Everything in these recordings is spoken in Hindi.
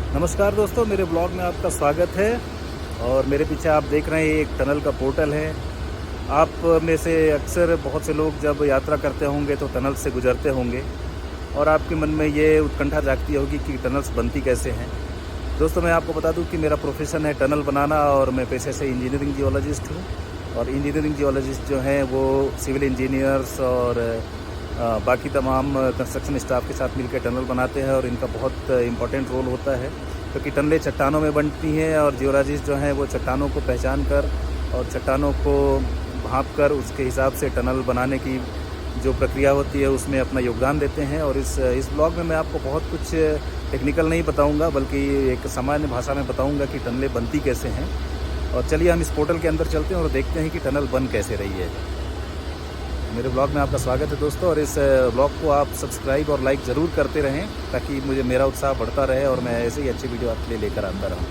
नमस्कार दोस्तों, मेरे ब्लॉग में आपका स्वागत है। और मेरे पीछे आप देख रहे हैं ये एक टनल का पोर्टल है। आप में से अक्सर बहुत से लोग जब यात्रा करते होंगे तो टनल से गुजरते होंगे और आपके मन में ये उत्कंठा जागती होगी कि टनल्स बनती कैसे हैं। दोस्तों, मैं आपको बता दूं कि मेरा प्रोफेशन है टनल बनाना और मैं पेशे से इंजीनियरिंग जियोलॉजिस्ट हूँ। और इंजीनियरिंग जियोलॉजिस्ट जो हैं वो सिविल इंजीनियर्स और बाकी तमाम कंस्ट्रक्शन स्टाफ के साथ मिलकर टनल बनाते हैं और इनका बहुत इम्पोर्टेंट रोल होता है, क्योंकि टनलें चट्टानों में बनती हैं और जियोलॉजिस्ट जो हैं वो चट्टानों को पहचान कर और चट्टानों को भांप कर उसके हिसाब से टनल बनाने की जो प्रक्रिया होती है उसमें अपना योगदान देते हैं। और इस ब्लॉग में मैं आपको बहुत कुछ टेक्निकल नहीं बताऊंगा, बल्कि एक सामान्य भाषा में बताऊंगा कि टनलें बनती कैसे हैं। और चलिए हम इस पोर्टल के अंदर चलते हैं और देखते हैं कि टनल बन कैसे रही है। मेरे ब्लॉग में आपका स्वागत है दोस्तों, और इस ब्लॉग को आप सब्सक्राइब और लाइक ज़रूर करते रहें ताकि मेरा उत्साह बढ़ता रहे और मैं ऐसे ही अच्छी वीडियो आपके लिए लेकर आता रहूँ।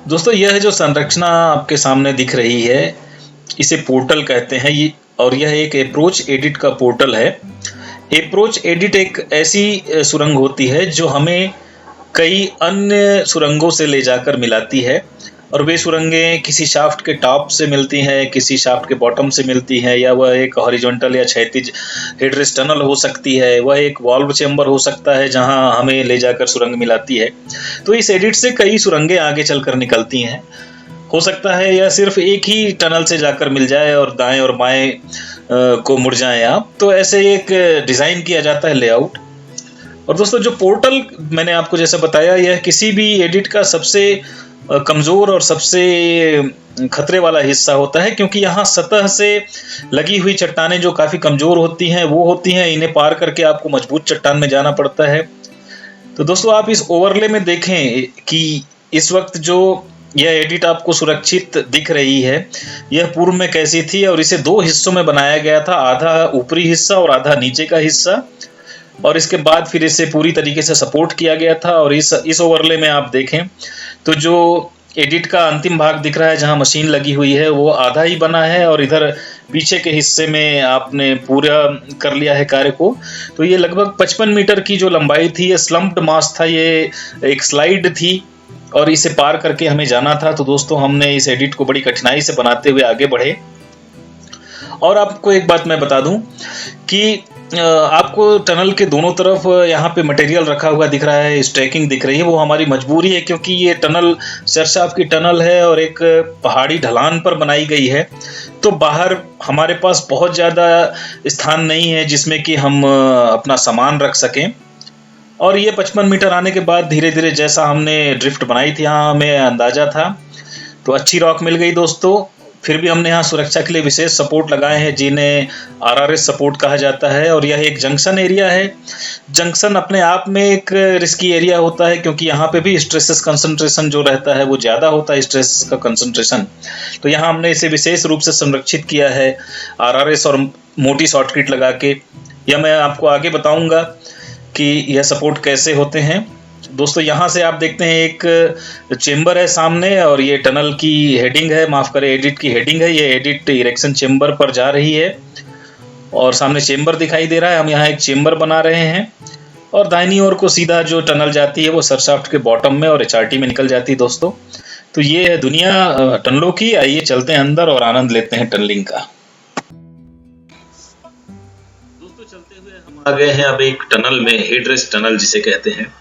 दोस्तों, यह जो संरचना आपके सामने दिख रही है इसे पोर्टल कहते हैं और यह एक अप्रोच एडिट का पोर्टल है। अप्रोच एडिट एक ऐसी सुरंग होती है जो हमें कई अन्य सुरंगों से ले जाकर मिलाती है, और वे सुरंगें किसी शाफ्ट के टॉप से मिलती हैं, किसी शाफ्ट के बॉटम से मिलती हैं, या वह एक हॉरिजॉन्टल या क्षैतिज हेडरेस्ट टनल हो सकती है, वह एक वाल्व चेंबर हो सकता है जहां हमें ले जाकर सुरंग मिलाती है। तो इस एडिट से कई सुरंगें आगे चलकर निकलती हैं। हो सकता है यह सिर्फ एक ही टनल से जाकर मिल जाए और दाएं और बाएं को मुड़ जाएं आप, तो ऐसे एक डिज़ाइन किया जाता है लेआउट। और दोस्तों, जो पोर्टल मैंने आपको जैसा बताया, यह किसी भी एडिट का सबसे कमज़ोर और सबसे खतरे वाला हिस्सा होता है, क्योंकि यहाँ सतह से लगी हुई चट्टानें जो काफ़ी कमज़ोर होती हैं वो होती हैं, इन्हें पार करके आपको मजबूत चट्टान में जाना पड़ता है। तो दोस्तों, आप इस ओवरले में देखें कि इस वक्त जो यह एडिट आपको सुरक्षित दिख रही है यह पूर्व में कैसी थी, और इसे दो हिस्सों में बनाया गया था, आधा ऊपरी हिस्सा और आधा नीचे का हिस्सा, और इसके बाद फिर इसे पूरी तरीके से सपोर्ट किया गया था। और इस ओवरले में आप देखें तो जो एडिट का अंतिम भाग दिख रहा है जहां मशीन लगी हुई है वो आधा ही बना है, और इधर पीछे के हिस्से में आपने पूरा कर लिया है कार्य को। तो ये लगभग 55 मीटर की जो लंबाई थी, ये स्लम्प्ड मास था, ये एक स्लाइड थी और इसे पार करके हमें जाना था। तो दोस्तों, हमने इस एडिट को बड़ी कठिनाई से बनाते हुए आगे बढ़े। और आपको एक बात मैं बता दूं कि आपको टनल के दोनों तरफ यहाँ पे मटेरियल रखा हुआ दिख रहा है, स्टैकिंग दिख रही है, वो हमारी मजबूरी है, क्योंकि ये टनल सरशाफ्ट की टनल है और एक पहाड़ी ढलान पर बनाई गई है। तो बाहर हमारे पास बहुत ज़्यादा स्थान नहीं है जिसमें कि हम अपना सामान रख सकें। और ये 55 मीटर आने के बाद धीरे धीरे जैसा हमने ड्रिफ्ट बनाई थी, यहाँ हमें अंदाजा था, तो अच्छी रॉक मिल गई दोस्तों। फिर भी हमने यहाँ सुरक्षा के लिए विशेष सपोर्ट लगाए हैं जिन्हें आरआरएस सपोर्ट कहा जाता है। और यह एक जंक्शन एरिया है। जंक्शन अपने आप में एक रिस्की एरिया होता है, क्योंकि यहाँ पे भी स्ट्रेसेस कंसंट्रेशन जो रहता है वो ज़्यादा होता है, स्ट्रेस का कंसंट्रेशन। तो यहाँ हमने इसे विशेष रूप से संरक्षित किया है आरआरएस और मोटी शॉर्टकिट लगा के। यह मैं आपको आगे बताऊँगा कि यह सपोर्ट कैसे होते हैं। दोस्तों, यहाँ से आप देखते हैं एक चेंबर है सामने, और ये टनल की हेडिंग है, माफ़ करें एडिट की हेडिंग है। ये एडिट इरेक्शन चेंबर पर जा रही है और सामने चेंबर दिखाई दे रहा है। हम यहाँ एक चेंबर बना रहे हैं और दाहिनी ओर को सीधा जो टनल जाती है वो सरशाफ्ट के बॉटम में और एचआरटी में निकल जाती है दोस्तों। तो ये है दुनिया टनलों की। आइए चलते हैं अंदर और आनंद लेते हैं टनलिंग का। दोस्तों, चलते हुए हम आ गए हैं अब एक टनल में, हेडरेस्ट टनल जिसे कहते हैं।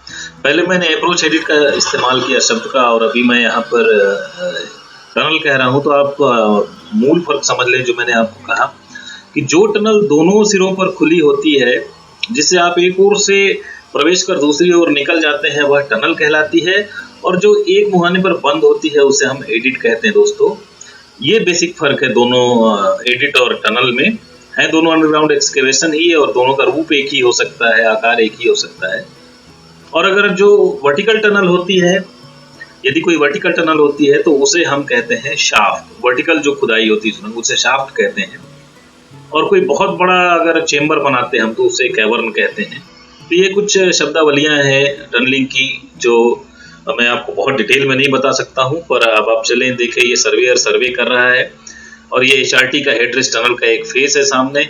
पहले मैंने अप्रोच एडिट का इस्तेमाल किया शब्द का, और अभी मैं यहाँ पर टनल कह रहा हूँ। तो आप मूल फर्क समझ लें जो मैंने आपको कहा, कि जो टनल दोनों सिरों पर खुली होती है, जिससे आप एक ओर से प्रवेश कर दूसरी ओर निकल जाते हैं, वह टनल कहलाती है। और जो एक मुहाने पर बंद होती है उसे हम एडिट कहते हैं दोस्तों। ये बेसिक फर्क है दोनों एडिट और टनल में। है दोनों अंडरग्राउंड एक्सकेवेशन ही है, और दोनों का रूप एक ही हो सकता है, आकार एक ही हो सकता है। और अगर जो वर्टिकल टनल होती है, यदि कोई वर्टिकल टनल होती है तो उसे हम कहते हैं शाफ्ट। वर्टिकल जो खुदाई होती है उसे शाफ्ट कहते हैं। और कोई बहुत बड़ा अगर चेंबर बनाते हैं हम तो उसे कैवर्न कहते हैं। तो ये कुछ शब्दावलियां हैं टनलिंग की जो मैं आपको बहुत डिटेल में नहीं बता सकता हूं, पर अब आप चलें देखें। ये सर्वेयर सर्वे कर रहा है और ये एचआरटी का हेडरेस्ट टनल का एक फेस है सामने।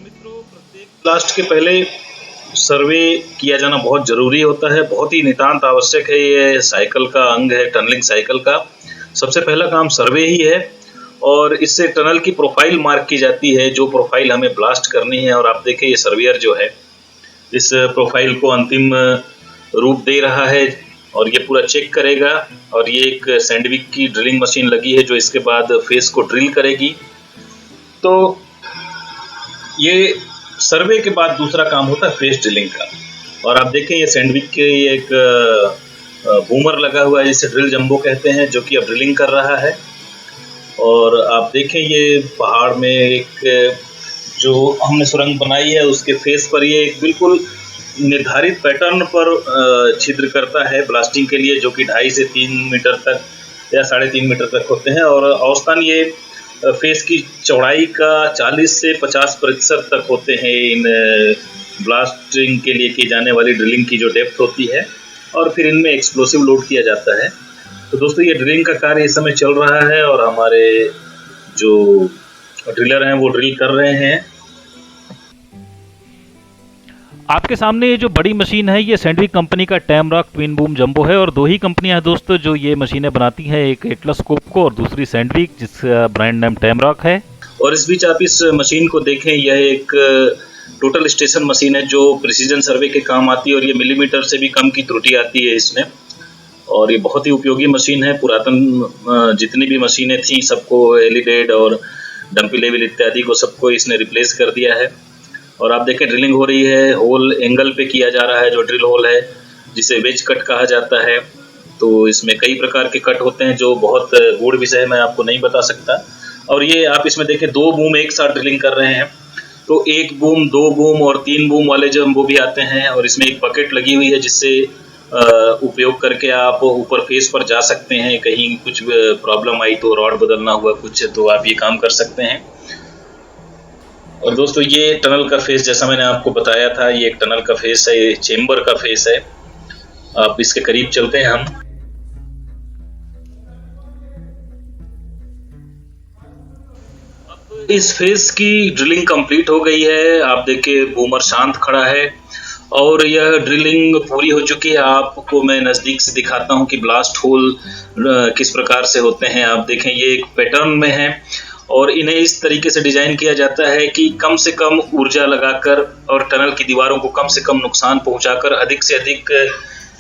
मित्रों, प्रत्येक ब्लास्ट के पहले सर्वे किया जाना बहुत ज़रूरी होता है, बहुत ही नितांत आवश्यक है। ये साइकिल का अंग है, टनलिंग साइकिल का सबसे पहला काम सर्वे ही है और इससे टनल की प्रोफाइल मार्क की जाती है, जो प्रोफाइल हमें ब्लास्ट करनी है। और आप देखें ये सर्वेयर जो है इस प्रोफाइल को अंतिम रूप दे रहा है और ये पूरा चेक करेगा। और ये एक सैंडविक की ड्रिलिंग मशीन लगी है जो इसके बाद फेस को ड्रिल करेगी। तो ये सर्वे के बाद दूसरा काम होता है फेस ड्रिलिंग का। और आप देखें ये सैंडविक के एक बूमर लगा हुआ है जिसे ड्रिल जंबो कहते हैं, जो कि अब ड्रिलिंग कर रहा है। और आप देखें ये पहाड़ में एक जो हमने सुरंग बनाई है उसके फेस पर ये एक बिल्कुल निर्धारित पैटर्न पर छिद्र करता है ब्लास्टिंग के लिए, जो कि 2.5 से 3 मीटर तक या 3.5 मीटर तक होते हैं। और औसतन ये फेस की चौड़ाई का 40 से 50% तक होते हैं इन ब्लास्टिंग के लिए की जाने वाली ड्रिलिंग की जो डेप्थ होती है। और फिर इनमें एक्सप्लोसिव लोड किया जाता है। तो दोस्तों ये ड्रिलिंग का कार्य इस समय चल रहा है और हमारे जो ड्रिलर हैं वो ड्रिल कर रहे हैं। आपके सामने ये जो बड़ी मशीन है ये सैंडविक कंपनी का टैमरॉक ट्विन बूम जंबो है और 2 ही कंपनियां हैं दोस्तों जो ये मशीनें बनाती हैं, एक एटलस कोपको और दूसरी सैंडविक जिसका ब्रांड नेम टैमरॉक है। और इस बीच आप इस मशीन को देखें, यह एक टोटल स्टेशन मशीन है जो प्रिसीजन सर्वे के काम आती है और ये मिलीमीटर से भी कम की त्रुटि आती है इसमें। और ये बहुत ही उपयोगी मशीन है। पुरातन जितनी भी मशीनें थी सबको एलिडेड और डंपी लेवल इत्यादि को सबको इसने रिप्लेस कर दिया है। और आप देखें ड्रिलिंग हो रही है, होल एंगल पे किया जा रहा है जो ड्रिल होल है, जिसे वेज कट कहा जाता है। तो इसमें कई प्रकार के कट होते हैं जो बहुत गूढ़ विषय है, मैं आपको नहीं बता सकता। और ये आप इसमें देखें 2 बूम एक साथ ड्रिलिंग कर रहे हैं। तो 1 बूम, 2 बूम और 3 बूम वाले जो वो भी आते हैं। और इसमें एक बकेट लगी हुई है जिससे उपयोग करके आप ऊपर फेस पर जा सकते हैं। कहीं कुछ प्रॉब्लम आई तो रॉड बदलना हुआ कुछ, तो आप ये काम कर सकते हैं। और दोस्तों ये टनल का फेस जैसा मैंने आपको बताया था, ये एक टनल का फेस है, ये चेम्बर का फेस है। आप इसके करीब चलते हैं हम। अब इस फेस की ड्रिलिंग कंप्लीट हो गई है। आप देखिए बूमर शांत खड़ा है और यह ड्रिलिंग पूरी हो चुकी है। आपको मैं नज़दीक से दिखाता हूं कि ब्लास्ट होल किस प्रकार से होते हैं। आप देखें ये एक पैटर्न में है और इन्हें इस तरीके से डिज़ाइन किया जाता है कि कम से कम ऊर्जा लगाकर और टनल की दीवारों को कम से कम नुकसान पहुंचाकर अधिक से अधिक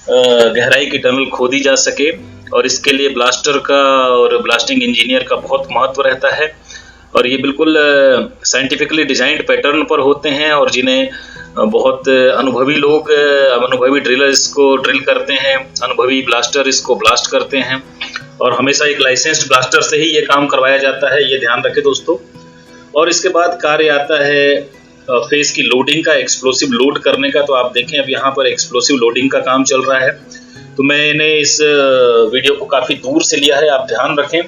गहराई की टनल खोदी जा सके। और इसके लिए ब्लास्टर का और ब्लास्टिंग इंजीनियर का बहुत महत्व रहता है। और ये बिल्कुल साइंटिफिकली डिज़ाइंड पैटर्न पर होते हैं और जिन्हें बहुत अनुभवी लोग, अनुभवी ड्रिलर इसको ड्रिल करते हैं, अनुभवी ब्लास्टर इसको ब्लास्ट करते हैं। और हमेशा एक लाइसेंस्ड ब्लास्टर से ही ये काम करवाया जाता है, ये ध्यान रखें दोस्तों। और इसके बाद कार्य आता है फेस की लोडिंग का, एक्सप्लोसिव लोड करने का। तो आप देखें अब यहाँ पर एक्सप्लोसिव लोडिंग का काम चल रहा है। तो मैंने इस वीडियो को काफ़ी दूर से लिया है। आप ध्यान रखें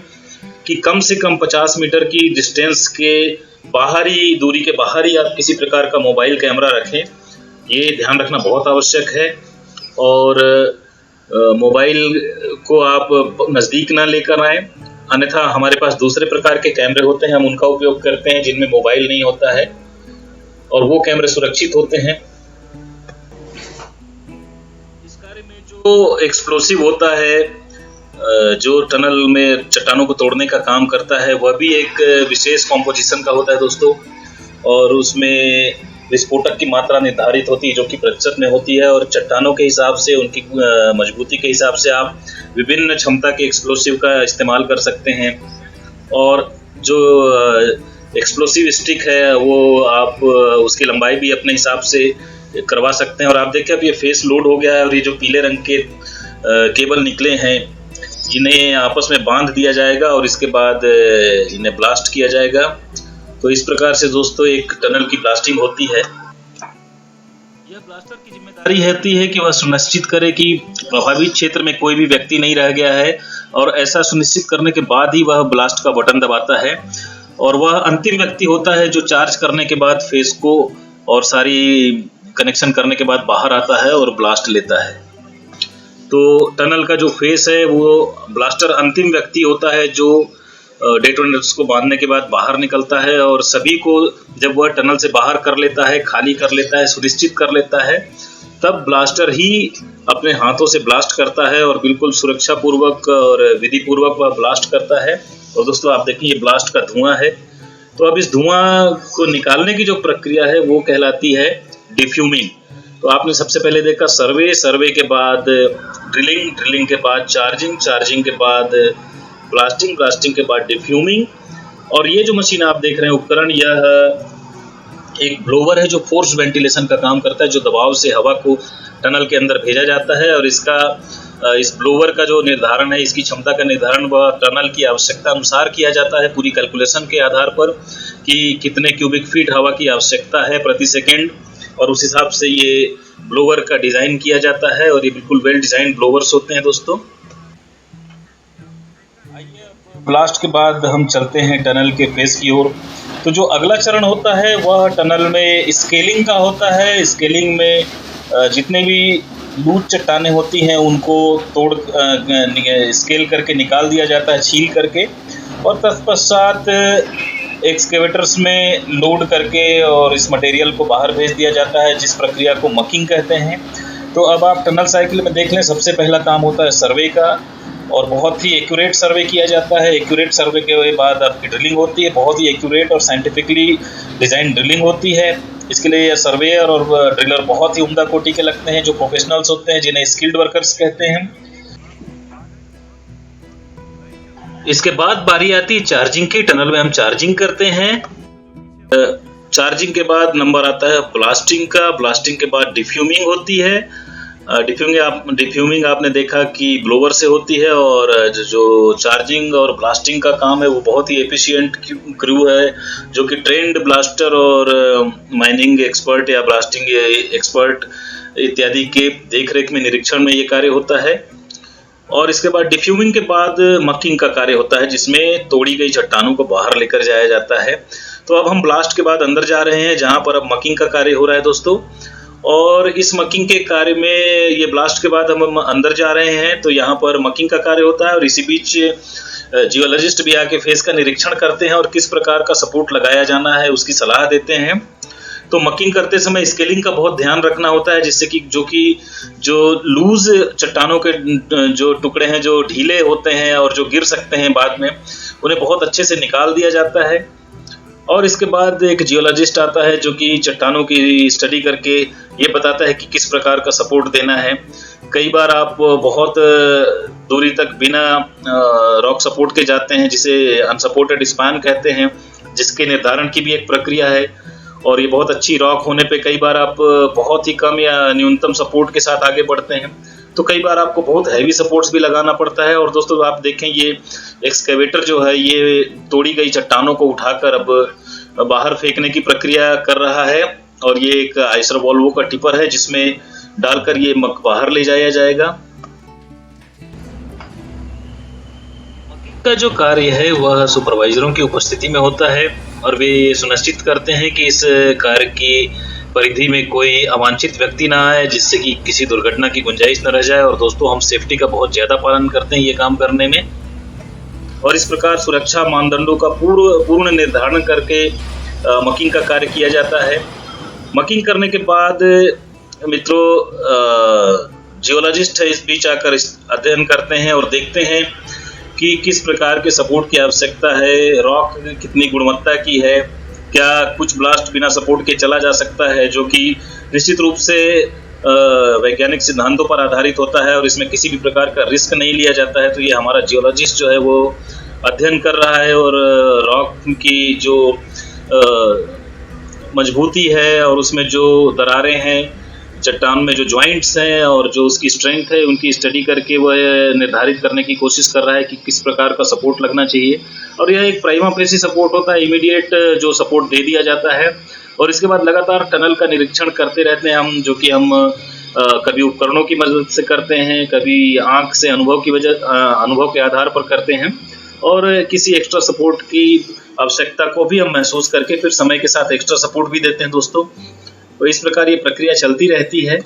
कि कम से कम 50 मीटर की डिस्टेंस के बाहरी दूरी के बाहर ही आप किसी प्रकार का मोबाइल कैमरा रखें, ये ध्यान रखना बहुत आवश्यक है। और मोबाइल को आप नज़दीक ना लेकर आएँ, अन्यथा हमारे पास दूसरे प्रकार के कैमरे होते हैं, हम उनका उपयोग करते हैं जिनमें मोबाइल नहीं होता है और वो कैमरे सुरक्षित होते हैं। इस कार्य में जो एक्सप्लोसिव होता है, जो टनल में चट्टानों को तोड़ने का काम करता है, वह भी एक विशेष कॉम्पोजिशन का होता है दोस्तों। और उसमें विस्फोटक की मात्रा निर्धारित होती है जो कि प्रतिशत में होती है। और चट्टानों के हिसाब से, उनकी मजबूती के हिसाब से आप विभिन्न क्षमता के एक्सप्लोसिव का इस्तेमाल कर सकते हैं। और जो एक्सप्लोसिव स्टिक है वो आप उसकी लंबाई भी अपने हिसाब से करवा सकते हैं। और आप देखिए अब ये फेस लोड हो गया है और ये जो पीले रंग के केबल निकले हैं इन्हें आपस में बांध दिया जाएगा और इसके बाद इन्हें ब्लास्ट किया जाएगा। तो इस प्रकार से दोस्तों एक टनल की ब्लास्टिंग होती है। यह ब्लास्टर की जिम्मेदारी होती है कि वह सुनिश्चित करे कि प्रभावित क्षेत्र में कोई भी व्यक्ति नहीं रह गया है और ऐसा सुनिश्चित करने के बाद ही वह ब्लास्ट का बटन दबाता है। और वह अंतिम व्यक्ति होता है जो चार्ज करने के बाद फेस को और सारी कनेक्शन करने के बाद बाहर आता है और ब्लास्ट लेता है। तो टनल का जो फेस है वो ब्लास्टर अंतिम व्यक्ति होता है जो डेटोनेटर्स को बांधने के बाद बाहर निकलता है और सभी को जब वह टनल से बाहर कर लेता है, खाली कर लेता है, सुनिश्चित कर लेता है, तब ब्लास्टर ही अपने हाथों से ब्लास्ट करता है और बिल्कुल सुरक्षा पूर्वक और विधि पूर्वक वह ब्लास्ट करता है। और दोस्तों आप देखिए ये ब्लास्ट का धुआं है। तो अब इस धुआं को निकालने की जो प्रक्रिया है वो कहलाती है डिफ्यूमिंग। तो आपने सबसे पहले देखा सर्वे के बाद ड्रिलिंग के बाद चार्जिंग के बाद ब्लास्टिंग के बाद डिफ्यूमिंग। और ये जो मशीन आप देख रहे हैं उपकरण, यह एक ब्लोवर है जो फोर्स वेंटिलेशन का काम करता है, जो दबाव से हवा को टनल के अंदर भेजा जाता है। और इस ब्लोवर का जो निर्धारण है, इसकी क्षमता का निर्धारण वह टनल की आवश्यकता अनुसार किया जाता है, पूरी कैलकुलेशन के आधार पर कि कितने क्यूबिक फीट हवा की आवश्यकता है प्रति सेकेंड, और उस हिसाब से ये ब्लोवर का डिज़ाइन किया जाता है। और ये बिल्कुल वेल डिज़ाइन ब्लोवर्स होते हैं दोस्तों। ब्लास्ट के बाद हम चलते हैं टनल के फेस की ओर। तो जो अगला चरण होता है वह टनल में स्केलिंग का होता है। स्केलिंग में जितने भी लूज चट्टानें होती हैं उनको तोड़ स्केल करके निकाल दिया जाता है, छील करके, और तत्पश्चात एक्सकेवेटर्स में लोड करके और इस मटेरियल को बाहर भेज दिया जाता है, जिस प्रक्रिया को मकिंग कहते हैं। तो अब आप टनल साइकिल में देख लें, सबसे पहला काम होता है सर्वे का, और बहुत ही एक्यूरेट सर्वे किया जाता है। एक्यूरेट सर्वे के बाद आपकी ड्रिलिंग होती है, बहुत ही एक्यूरेट और साइंटिफिकली डिज़ाइन ड्रिलिंग होती है। इसके लिए सर्वेयर और ड्रिलर बहुत ही उम्दा कोटि के लगते हैं, जो प्रोफेशनल्स होते हैं, जिन्हें स्किल्ड वर्कर्स कहते हैं। इसके बाद बारी आती है चार्जिंग की। टनल में हम चार्जिंग करते हैं। चार्जिंग के बाद नंबर आता है ब्लास्टिंग का। ब्लास्टिंग के बाद डिफ्यूमिंग होती है। डिफ्यूमिंग आपने देखा कि ब्लोवर से होती है, और जो चार्जिंग और ब्लास्टिंग का काम है वो बहुत ही एफिशिएंट क्रू है, जो कि ट्रेंड ब्लास्टर और माइनिंग एक्सपर्ट या ब्लास्टिंग एक्सपर्ट इत्यादि के देखरेख में, निरीक्षण में ये कार्य होता है। और इसके बाद डिफ्यूमिंग के बाद मकिंग का कार्य होता है, जिसमें तोड़ी गई चट्टानों को बाहर लेकर जाया जाता है। तो अब हम ब्लास्ट के बाद अंदर जा रहे हैं, जहां पर अब मकिंग का कार्य हो रहा है दोस्तों। और इस मकिंग के कार्य में, ये ब्लास्ट के बाद हम अंदर जा रहे हैं, तो यहाँ पर मकिंग का कार्य होता है। और इसी बीच जियोलॉजिस्ट भी आके फेस का निरीक्षण करते हैं और किस प्रकार का सपोर्ट लगाया जाना है उसकी सलाह देते हैं। तो मकिंग करते समय स्केलिंग का बहुत ध्यान रखना होता है, जिससे कि जो लूज चट्टानों के जो टुकड़े हैं, जो ढीले होते हैं और जो गिर सकते हैं बाद में, उन्हें बहुत अच्छे से निकाल दिया जाता है। और इसके बाद एक जियोलॉजिस्ट आता है, जो कि चट्टानों की स्टडी करके ये बताता है कि किस प्रकार का सपोर्ट देना है। कई बार आप बहुत दूरी तक बिना रॉक सपोर्ट के जाते हैं, जिसे अनसपोर्टेड स्पैन कहते हैं, जिसके निर्धारण की भी एक प्रक्रिया है। और ये बहुत अच्छी रॉक होने पे कई बार आप बहुत ही कम या न्यूनतम सपोर्ट के साथ आगे बढ़ते हैं, तो कई बार आपको बहुत हैवी सपोर्ट्स भी लगाना पड़ता है। और दोस्तों आप देखें, ये एक्सकेवेटर जो है ये तोड़ी गई चट्टानों को उठाकर अब बाहर फेंकने की प्रक्रिया कर रहा है। और ये एक आइसर वॉल्वो का टिपर है, जिसमें डालकर ये मक बाहर ले जाया जाएगा। का जो कार्य है वह सुपरवाइजरों की उपस्थिति में होता है, और वे सुनिश्चित करते हैं कि इस कार्य की परिधि में कोई अवांछित व्यक्ति ना आए, जिससे कि किसी दुर्घटना की गुंजाइश न रह जाए। और दोस्तों हम सेफ्टी का बहुत ज़्यादा पालन करते हैं ये काम करने में, और इस प्रकार सुरक्षा मानदंडों का पूर्ण निर्धारण करके मकिंग का कार्य किया जाता है। मकिंग करने के बाद मित्रों, जियोलॉजिस्ट है इस बीच आकर अध्ययन करते हैं और देखते हैं कि किस प्रकार के सपोर्ट की आवश्यकता है, रॉक कितनी गुणवत्ता की है, क्या कुछ ब्लास्ट बिना सपोर्ट के चला जा सकता है, जो कि निश्चित रूप से वैज्ञानिक सिद्धांतों पर आधारित होता है और इसमें किसी भी प्रकार का रिस्क नहीं लिया जाता है। तो ये हमारा जियोलॉजिस्ट जो है वो अध्ययन कर रहा है, और रॉक की जो मजबूती है और उसमें जो दरारें हैं, चट्टान में जो जॉइंट्स हैं और जो उसकी स्ट्रेंथ है, उनकी स्टडी करके वह निर्धारित करने की कोशिश कर रहा है कि किस प्रकार का सपोर्ट लगना चाहिए। और यह एक प्राइमा फेसी सपोर्ट होता है, इमीडिएट जो सपोर्ट दे दिया जाता है। और इसके बाद लगातार टनल का निरीक्षण करते रहते हैं हम, जो कि हम कभी उपकरणों की मदद से करते हैं, कभी आँख से अनुभव के आधार पर करते हैं, और किसी एक्स्ट्रा सपोर्ट की आवश्यकता को भी हम महसूस करके फिर समय के साथ एक्स्ट्रा सपोर्ट भी देते हैं दोस्तों। तो इस प्रकार ये प्रक्रिया चलती रहती है।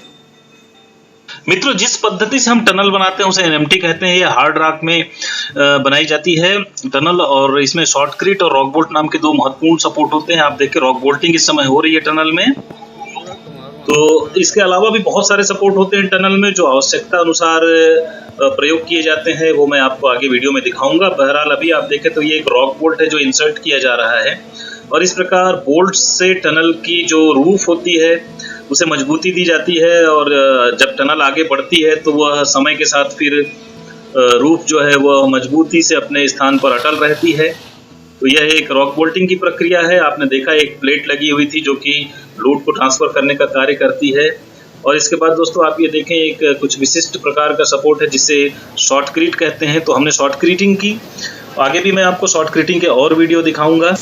मित्रों, जिस पद्धति से हम टनल बनाते हैं उसे एनएमटी कहते हैं। ये हार्ड रॉक में बनाई जाती है टनल, और इसमें शॉर्टक्रीट और रॉक बोल्ट नाम के दो महत्वपूर्ण सपोर्ट होते हैं। आप देखिए रॉक बोल्टिंग इस समय हो रही है टनल में। तो इसके अलावा भी बहुत सारे सपोर्ट होते हैं टनल में जो आवश्यकता अनुसार प्रयोग किए जाते हैं, वो मैं आपको आगे वीडियो में दिखाऊंगा। बहरहाल अभी आप देखें तो ये एक रॉक बोल्ट है जो इंसर्ट किया जा रहा है, और इस प्रकार बोल्ट से टनल की जो रूफ होती है उसे मजबूती दी जाती है, और जब टनल आगे बढ़ती है तो वह समय के साथ फिर रूफ जो है वह मजबूती से अपने स्थान पर अटल रहती है। तो यह एक रॉक बोल्टिंग की प्रक्रिया है। आपने देखा एक प्लेट लगी हुई थी जो कि लोड को ट्रांसफर करने का कार्य करती है। और इसके बाद दोस्तों आप ये देखें एक कुछ विशिष्ट प्रकार का सपोर्ट है जिसे शॉर्टक्रीट कहते हैं। तो हमने शॉर्टक्रीटिंग की, आगे भी मैं आपको शॉर्टक्रीटिंग के और वीडियो दिखाऊंगा।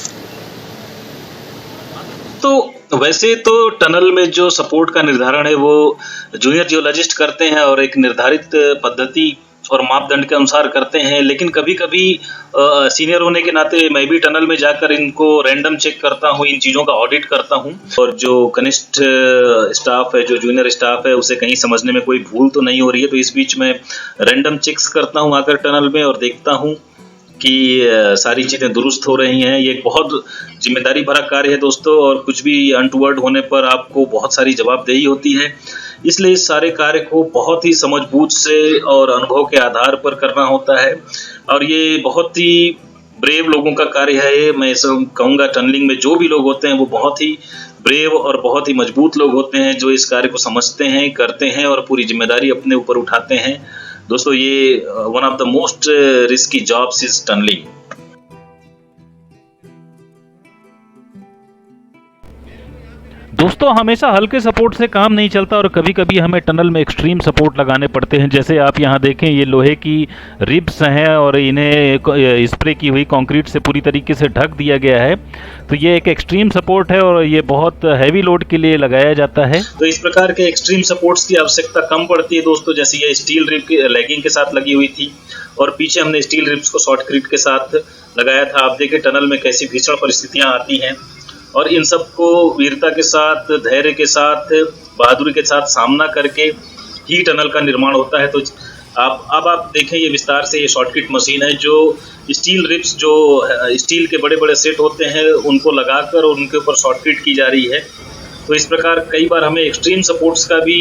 तो वैसे तो टनल में जो सपोर्ट का निर्धारण है वो जूनियर जियोलॉजिस्ट करते हैं और एक निर्धारित पद्धति और मापदंड के अनुसार करते हैं, लेकिन कभी कभी सीनियर होने के नाते मैं भी टनल में जाकर इनको रैंडम चेक करता हूँ, इन चीज़ों का ऑडिट करता हूँ, और जो कनिष्ठ स्टाफ है, जो जूनियर स्टाफ है, उसे कहीं समझने में कोई भूल तो नहीं हो रही है। तो इस बीच में रैंडम चेक्स करता हूँ आकर टनल में और देखता हूँ कि सारी चीज़ें दुरुस्त हो रही हैं। ये एक बहुत जिम्मेदारी भरा कार्य है दोस्तों, और कुछ भी अनटूवर्ड होने पर आपको बहुत सारी जवाबदेही होती है। इसलिए इस सारे कार्य को बहुत ही समझबूझ से और अनुभव के आधार पर करना होता है, और ये बहुत ही ब्रेव लोगों का कार्य है। मैं ऐसा कहूँगा टनलिंग में जो भी लोग होते हैं वो बहुत ही ब्रेव और बहुत ही मजबूत लोग होते हैं जो इस कार्य को समझते हैं, करते हैं और पूरी जिम्मेदारी अपने ऊपर उठाते हैं। दोस्तों ये one of the most risky jobs is tunnelling. दोस्तों हमेशा हल्के सपोर्ट से काम नहीं चलता और कभी कभी हमें टनल में एक्सट्रीम सपोर्ट लगाने पड़ते हैं। जैसे आप यहाँ देखें ये लोहे की रिब्स हैं और इन्हें स्प्रे की हुई कंक्रीट से पूरी तरीके से ढक दिया गया है। तो ये एक एक्सट्रीम सपोर्ट है और ये बहुत हैवी लोड के लिए लगाया जाता है। तो इस प्रकार के एक्सट्रीम सपोर्ट्स की आवश्यकता कम पड़ती है दोस्तों। जैसे ये स्टील रिब की लैगिंग के साथ लगी हुई थी और पीछे हमने स्टील रिब्स को शॉर्टक्रीट के साथ लगाया था। आप देखें टनल में कैसी भीषण परिस्थितियाँ आती हैं, और इन सबको वीरता के साथ, धैर्य के साथ, बहादुरी के साथ सामना करके ही टनल का निर्माण होता है। तो अब आप देखें ये विस्तार से ये शॉर्टक्रीट मशीन है जो स्टील रिब्स, जो स्टील के बड़े बड़े सेट होते हैं, उनको लगाकर और उनके ऊपर शॉर्टक्रीट की जा रही है। तो इस प्रकार कई बार हमें एक्सट्रीम सपोर्ट्स का भी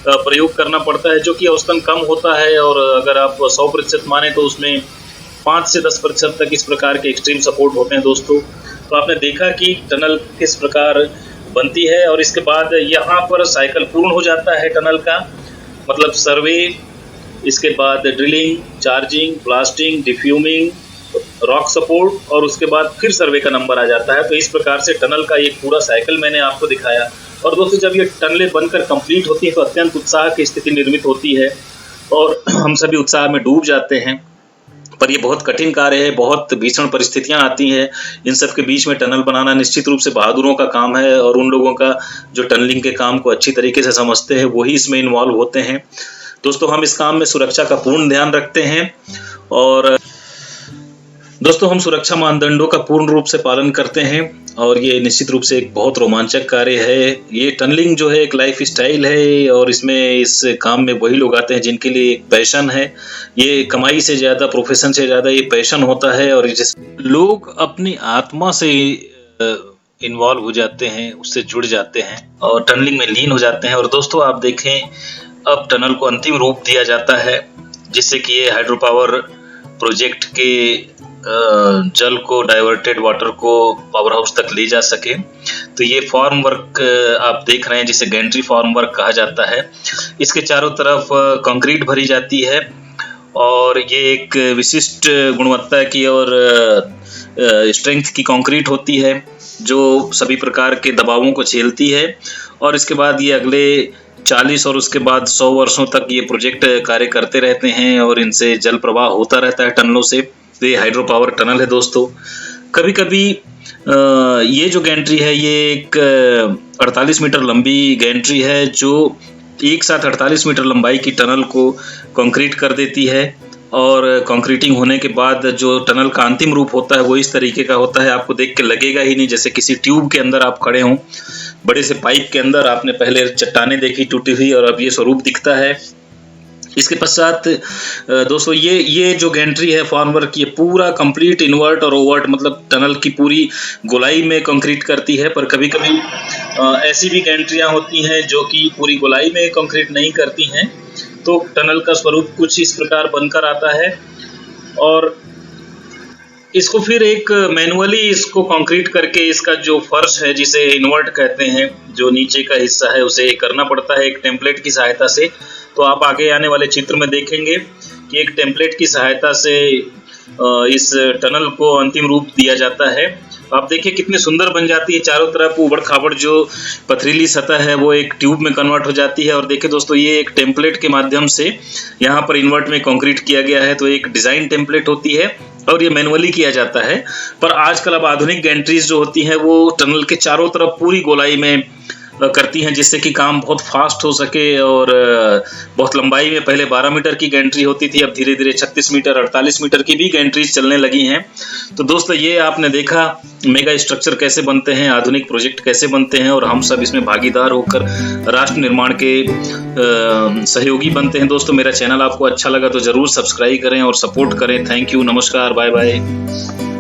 प्रयोग करना पड़ता है जो कि औसतन कम होता है, और अगर आप 100% माने तो उसमें 5 से 10% तक इस प्रकार के एक्सट्रीम सपोर्ट होते हैं दोस्तों। तो आपने देखा कि टनल किस प्रकार बनती है, और इसके बाद यहाँ पर साइकिल पूर्ण हो जाता है टनल का, मतलब सर्वे, इसके बाद drilling, charging, blasting, defuming, rock support, और उसके बाद फिर सर्वे का नंबर आ जाता है। तो इस प्रकार से टनल का एक पूरा साइकिल मैंने आपको दिखाया। और दोस्तों जब ये टनलें बनकर कंप्लीट होती है तो अत्यंत उत्साह की स्थिति निर्मित होती है और हम सभी उत्साह में डूब जाते हैं। पर ये बहुत कठिन कार्य है, बहुत भीषण परिस्थितियां आती हैं। इन सब के बीच में टनल बनाना निश्चित रूप से बहादुरों का काम है, और उन लोगों का जो टनलिंग के काम को अच्छी तरीके से समझते हैं वही इसमें इन्वॉल्व होते हैं। दोस्तों हम इस काम में सुरक्षा का पूर्ण ध्यान रखते हैं, और दोस्तों हम सुरक्षा मानदंडों का पूर्ण रूप से पालन करते हैं, और ये निश्चित रूप से एक बहुत रोमांचक कार्य है। ये टनलिंग जो है एक लाइफ स्टाइल है, और इसमें इस काम में वही लोग आते हैं जिनके लिए एक पैशन है। ये कमाई से ज़्यादा, प्रोफेशन से ज़्यादा ये पैशन होता है, और जिस लोग अपनी आत्मा से इन्वॉल्व हो जाते हैं, उससे जुड़ जाते हैं और टनलिंग में लीन हो जाते हैं। और दोस्तों आप देखें अब टनल को अंतिम रूप दिया जाता है जिससे कि ये हाइड्रो पावर प्रोजेक्ट के जल को, डाइवर्टेड वाटर को पावर हाउस तक ले जा सके। तो ये फॉर्म वर्क आप देख रहे हैं जिसे गैंट्री फॉर्म वर्क कहा जाता है। इसके चारों तरफ कंक्रीट भरी जाती है, और ये एक विशिष्ट गुणवत्ता की और स्ट्रेंथ की कंक्रीट होती है जो सभी प्रकार के दबावों को झेलती है। और इसके बाद ये अगले 40 और उसके बाद 100 वर्षों तक ये प्रोजेक्ट कार्य करते रहते हैं, और इनसे जल प्रवाह होता रहता है टनलों से। ये हाइड्रो पावर टनल है दोस्तों। कभी कभी ये जो गैंट्री है ये एक 48 मीटर लंबी गैंट्री है जो एक साथ 48 मीटर लंबाई की टनल को कंक्रीट कर देती है, और कंक्रीटिंग होने के बाद जो टनल का अंतिम रूप होता है वो इस तरीके का होता है। आपको देख के लगेगा ही नहीं जैसे किसी ट्यूब के अंदर आप खड़े हों, बड़े से पाइप के अंदर। आपने पहले चट्टानें देखी टूटी हुई, और अब ये स्वरूप दिखता है। इसके पश्चात दोस्तों ये जो गैंट्री है फॉर्मवर्क की, ये पूरा कंप्लीट इन्वर्ट और ओवर्ट मतलब टनल की पूरी गोलाई में कंक्रीट करती है। पर कभी कभी ऐसी भी गैंट्रियाँ होती हैं जो कि पूरी गोलाई में कंक्रीट नहीं करती हैं, तो टनल का स्वरूप कुछ इस प्रकार बनकर आता है। और इसको फिर एक मैनुअली इसको कंक्रीट करके इसका जो फर्श है जिसे इन्वर्ट कहते हैं, जो नीचे का हिस्सा है उसे करना पड़ता है एक टेम्पलेट की सहायता से। तो आप आगे आने वाले चित्र में देखेंगे कि एक टेम्पलेट की सहायता से इस टनल को अंतिम रूप दिया जाता है। आप देखिए कितनी सुंदर बन जाती है, चारों तरफ उबड़ खाबड़ जो पथरीली सतह है वो एक ट्यूब में कन्वर्ट हो जाती है। और देखिए दोस्तों, ये एक टेम्पलेट के माध्यम से यहाँ पर इन्वर्ट में कंक्रीट किया गया है। तो एक डिज़ाइन टेम्पलेट होती है और ये मैनुअली किया जाता है। पर आजकल अब आधुनिक गैंट्रीज जो होती हैं वो टनल के चारों तरफ पूरी गोलाई में करती हैं, जिससे कि काम बहुत फास्ट हो सके। और बहुत लंबाई में पहले 12 मीटर की गैंट्री होती थी, अब धीरे धीरे 36 मीटर 48 मीटर की भी गैंट्रीज चलने लगी हैं। तो दोस्तों, ये आपने देखा मेगा स्ट्रक्चर कैसे बनते हैं, आधुनिक प्रोजेक्ट कैसे बनते हैं, और हम सब इसमें भागीदार होकर राष्ट्र निर्माण के सहयोगी बनते हैं। दोस्तों, मेरा चैनल आपको अच्छा लगा तो ज़रूर सब्सक्राइब करें और सपोर्ट करें। थैंक यू, नमस्कार, बाय बाय।